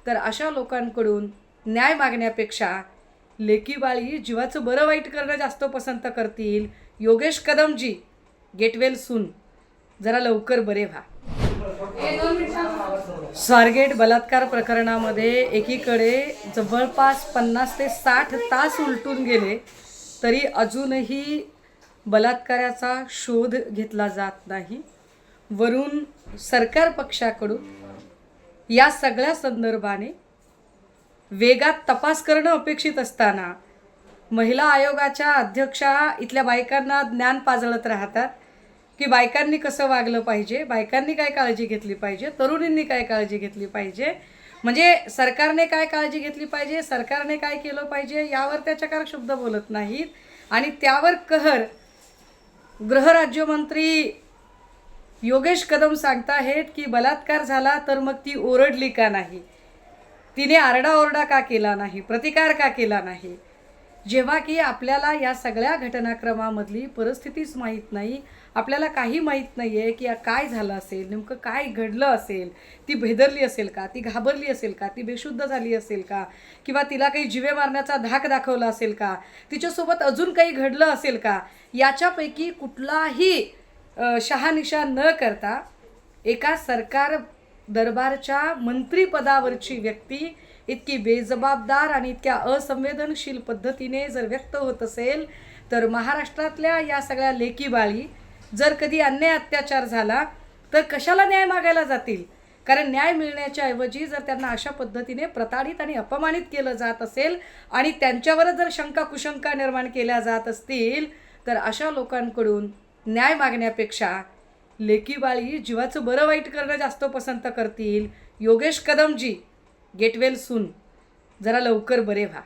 तर अशा लोकांकडून न्याय मागण्यापेक्षा लेकीबाळी जीवाचं बरं वाईट करणं जास्त पसंत करतील. Yogesh Kadamji, get well soon, जरा लवकर बरे व्हा. स्वारगेट बलात्कार प्रकरणामध्ये एकीकडे जवळपास 50 ते 60 तास उलटून गेले तरी अजूनही बलात्काराचा शोध घेतला जात नाही. वरून सरकार पक्षाकडून या सगळ्या संदर्भाने वेगात तपास करणं अपेक्षित असताना महिला आयोगाच्या अध्यक्षा इथल्या बायकांना ज्ञान पाजळत राहतात की बायकांनी कसं वागलं पाहिजे, बायकांनी काय काळजी घेतली पाहिजे, तरुणींनी काय काळजी घेतली पाहिजे, म्हणजे सरकारने काय काळजी घेतली पाहिजे, सरकारने काय केलं पाहिजे यावर त्या चकार शब्द बोलत नाहीत. आणि त्यावर कहर गृहराज्यमंत्री योगेश कदम सांगताहेत की बलात्कार झाला तर मग ती ओरडली का नाही, तिने आरडाओरडा का केला नाही, प्रतिकार का केला नाही. जेव्हा की आपल्याला या सगळ्या घटनाक्रमामधली परिस्थितीच माहीत नाही, आपल्याला काही माहीत नाही आहे की काय झालं असेल, नेमकं काय घडलं असेल, ती भेदरली असेल का, ती घाबरली असेल का, ती बेशुद्ध झाली असेल का, किंवा तिला काही जीवे मारण्याचा धाक दाखवला असेल का, तिच्यासोबत अजून काही घडलं असेल का, याच्यापैकी कुठलाही शहानिशा न करता एका सरकार दरबारच्या मंत्रिपदावरची व्यक्ती इतकी बेजबाबदार आणि इतक्या असंवेदनशील पद्धतीने जर व्यक्त होत असेल तर महाराष्ट्रातल्या या सगळ्या लेकीबाळी जर कधी अन्याय अत्याचार झाला तर कशाला न्याय मागायला जातील. कारण न्याय मिळण्याच्या ऐवजी जर त्यांना अशा पद्धतीने प्रताडित आणि अपमानित केलं जात असेल आणि त्यांच्यावरच जर शंका कुशंका निर्माण केल्या जात असतील तर अशा लोकांकडून न्याय मागण्यापेक्षा लेकीबाळी जीवाचं बरं वाईट करणं जास्त पसंत करतील. Yogesh Kadamji, get well soon, जरा लवकर बरे व्हा.